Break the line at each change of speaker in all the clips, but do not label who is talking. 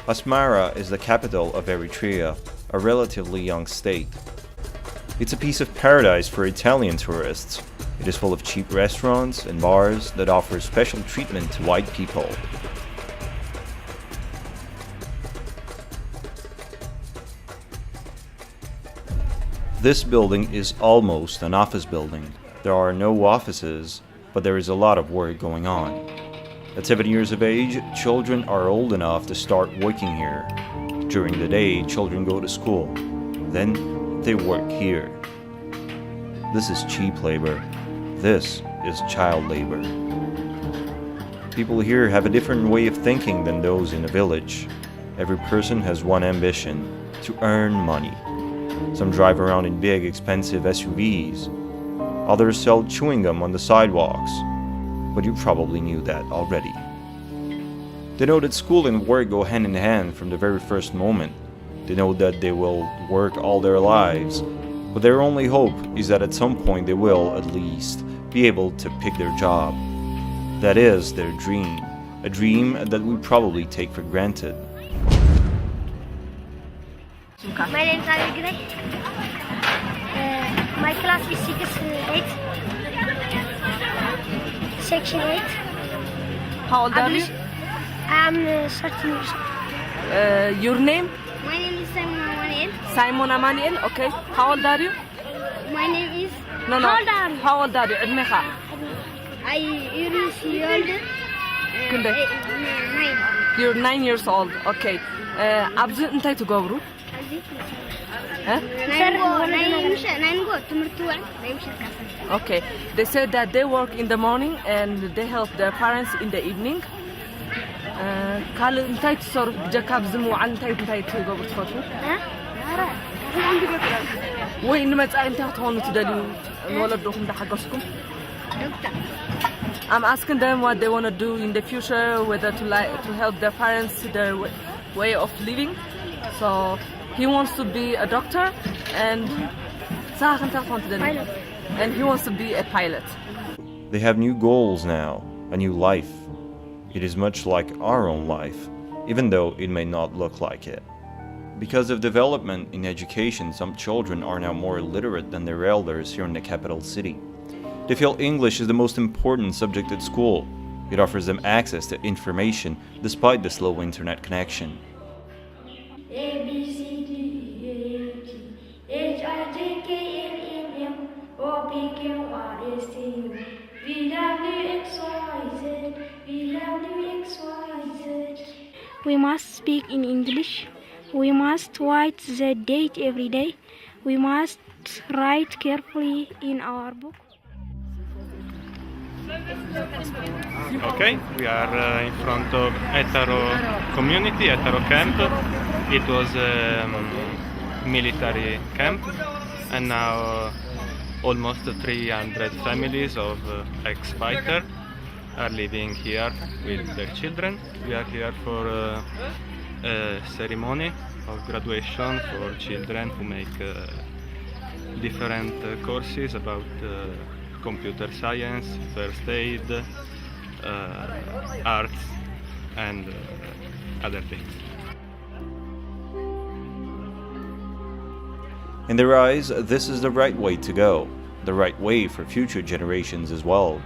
Asmara is the capital of Eritrea, a relatively young state. It's a piece of paradise for Italian tourists. It is full of cheap restaurants and bars that offer special treatment to white people. This building is almost an office building. There are no offices, but there is a lot of work going on. At 7 years of age, children are old enough to start working here. During the day, children go to school. Then they work here. This is cheap labor. This is child labor. People here have a different way of thinking than those in the village. Every person has one ambition: to earn money. Some drive around in big, expensive SUVs. Others sell chewing gum on the sidewalks. But you probably knew that already. They know that school and work go hand in hand from the very first moment. They know that they will work all their lives, but their only hope is that at some point they will, at least, be able to pick their job. That is their dream, a dream that we probably take for granted.
My name is Ali. My class is 6-8. Section 8.
How old are you?
I am 13 years old.
Your name?
My name is Simon Amaniel.
Simon Amaniel, okay. How old are you?
My name is...
No.
How old are you?
How old are you? عندك
I is old.
كنت
9.
You're 9 years old, okay. أبزي أنت تجاوبرو؟ Okay. They said that they work in the morning and they help their parents in the evening. قال أنت تصور جاكاب زمو عن أنت تجاوبر تفوتو؟ وين ما تأنت هتهون تدلوا الولد روحهم ده حقسكم؟ I'm asking them what they want to do in the future, whether to help their parents their way of living. So he wants to be a doctor and he wants to be a pilot.
They have new goals now, a new life. It is much like our own life, even though it may not look like it. Because of development in education, some children are now more literate than their elders here in the capital city. They feel English is the most important subject at school. It offers them access to information despite the slow internet connection.
We must speak in English. We must write the date every day. We must write carefully in our book.
Okay, we are in front of Hetero community, Hetero camp. It was a military camp, and now almost 300 families of ex-fighters are living here with their children. We are here for a ceremony of graduation for children who make different courses about computer science, first aid, arts, and other things.
In their eyes, this is the right way to go, the right way for future generations as well.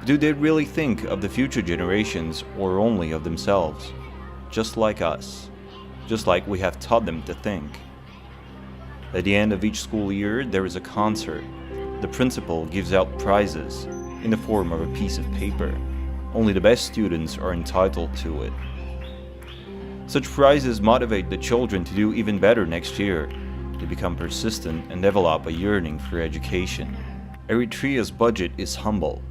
Do they really think of the future generations or only of themselves? Just like us, just like we have taught them to think. At the end of each school year, there is a concert. The principal gives out prizes in the form of a piece of paper. Only the best students are entitled to it. Such prizes motivate the children to do even better next year. They become persistent and develop a yearning for education. Eritrea's budget is humble,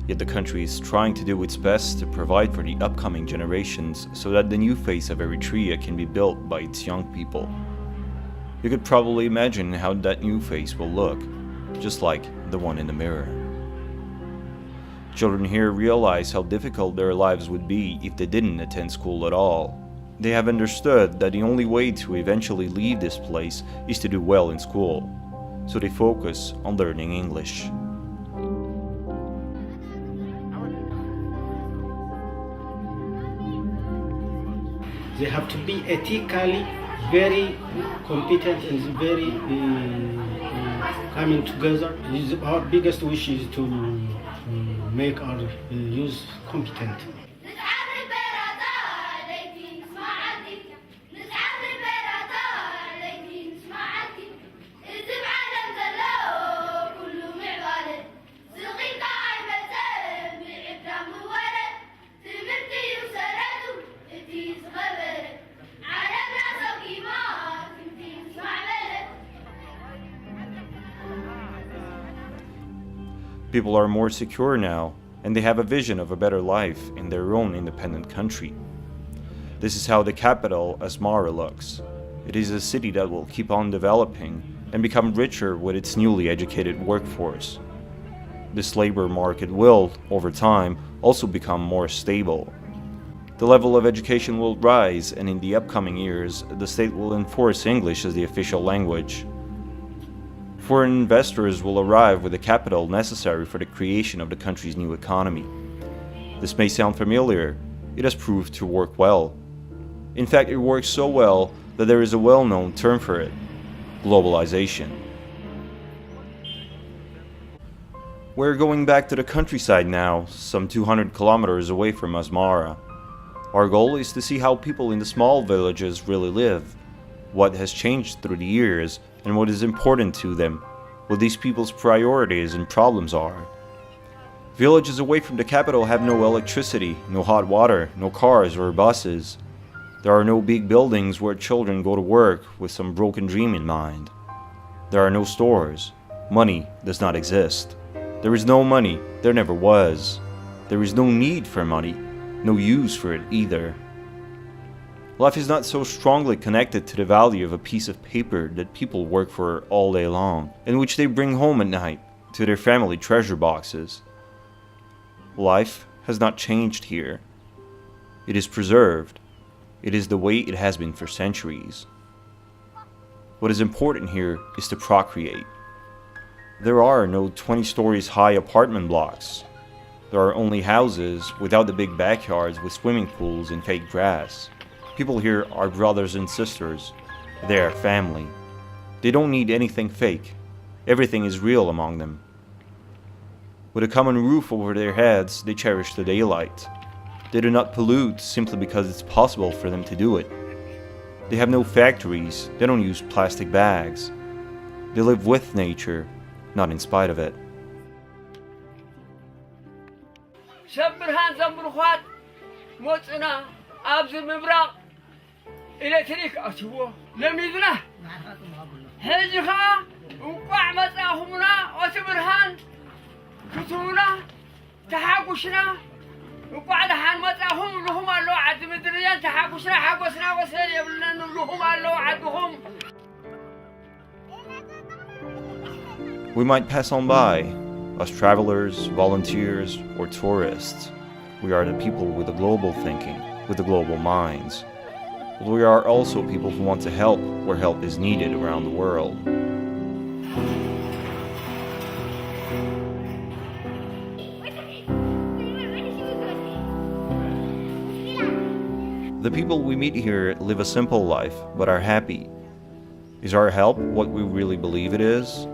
yet the country is trying to do its best to provide for the upcoming generations so that the new face of Eritrea can be built by its young people. You could probably imagine how that new face will look, just like the one in the mirror. Children here realize how difficult their lives would be if they didn't attend school at all. They have understood that the only way to eventually leave this place is to do well in school, so they focus on learning English.
They have to be ethically very competent and very coming together. Our biggest wish is to make our youth competent.
People are more secure now, and they have a vision of a better life in their own independent country. This is how the capital, Asmara, looks. It is a city that will keep on developing and become richer with its newly educated workforce. This labor market will, over time, also become more stable. The level of education will rise, and in the upcoming years, the state will enforce English as the official language. Foreign investors will arrive with the capital necessary for the creation of the country's new economy. This may sound familiar. It has proved to work well. In fact, it works so well that there is a well-known term for it: globalization. We're going back to the countryside now, some 200 kilometers away from Asmara. Our goal is to see how people in the small villages really live, what has changed through the years, and what is important to them, what these people's priorities and problems are. Villages away from the capital have no electricity, no hot water, no cars or buses. There are no big buildings where children go to work with some broken dream in mind. There are no stores. Money does not exist. There is no money, there never was. There is no need for money, no use for it either. Life is not so strongly connected to the value of a piece of paper that people work for all day long, and which they bring home at night to their family treasure boxes. Life has not changed here. It is preserved. It is the way it has been for centuries. What is important here is to procreate. There are no 20 stories high apartment blocks. There are only houses without the big backyards with swimming pools and fake grass. People here are brothers and sisters. They are family. They don't need anything fake. Everything is real among them. With a common roof over their heads, they cherish the daylight. They do not pollute simply because it's possible for them to do it. They have no factories. They don't use plastic bags. They live with nature, not in spite of it.
إلكتريك أشوفه لم يدنا هجها وقع متاهمنا وتبرهان كتونا تحاقشنا وقع لحان متاهم لهم الله عد مدريان تحاقشنا حاقشنا وسير يبلنا لهم الله عدهم.
We might pass on by, as travelers, volunteers, or tourists. We are the people with the global thinking, with the global minds. But we are also people who want to help where help is needed around the world. The people we meet here live a simple life, but are happy. Is our help what we really believe it is?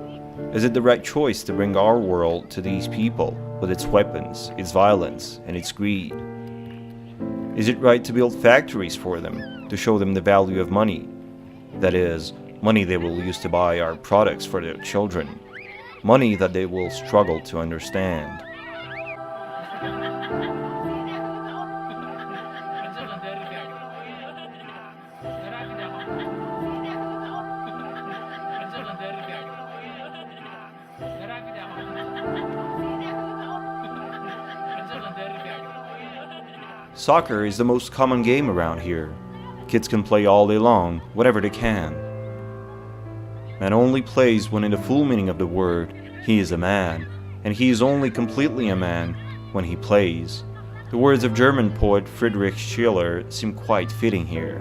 Is it the right choice to bring our world to these people, with its weapons, its violence, and its greed? Is it right to build factories for them, to show them the value of money? That is, money they will use to buy our products for their children. Money that they will struggle to understand. Soccer is the most common game around here. Kids can play all day long, whatever they can. Man only plays when in the full meaning of the word, he is a man, and he is only completely a man when he plays. The words of German poet Friedrich Schiller seem quite fitting here.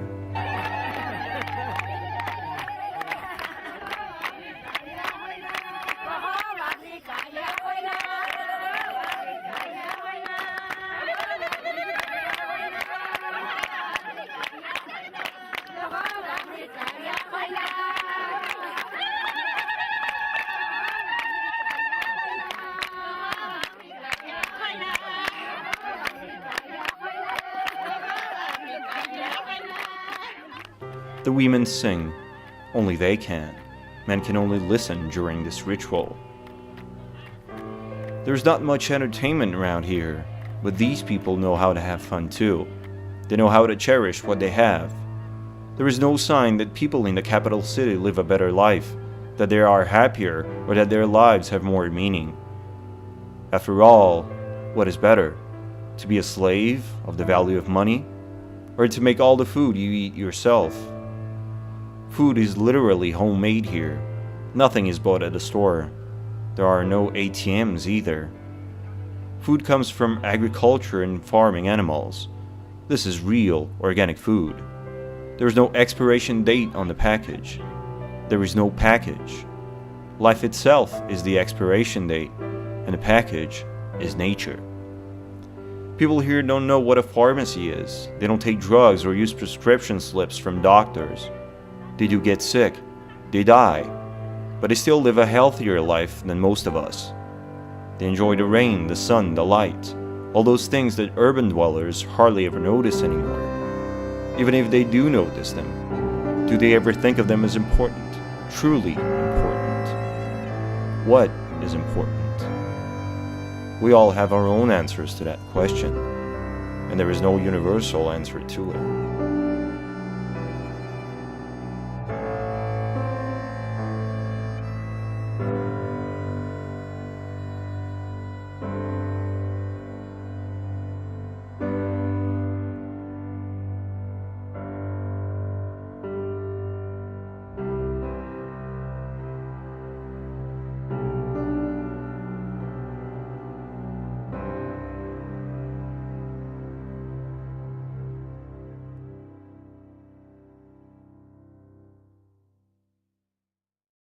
The women sing. Only they can. Men can only listen during this ritual. There's not much entertainment around here, but these people know how to have fun too. They know how to cherish what they have. There is no sign that people in the capital city live a better life, that they are happier, or that their lives have more meaning. After all, what is better? To be a slave of the value of money, or to make all the food you eat yourself? Food is literally homemade here. Nothing is bought at a store. There are no ATMs either. Food comes from agriculture and farming animals. This is real, organic food. There is no expiration date on the package. There is no package. Life itself is the expiration date, and the package is nature. People here don't know what a pharmacy is. They don't take drugs or use prescription slips from doctors. They do get sick. They die. But they still live a healthier life than most of us. They enjoy the rain, the sun, the light, all those things that urban dwellers hardly ever notice anymore. Even if they do notice them, do they ever think of them as important, truly important? What is important? We all have our own answers to that question, and there is no universal answer to it.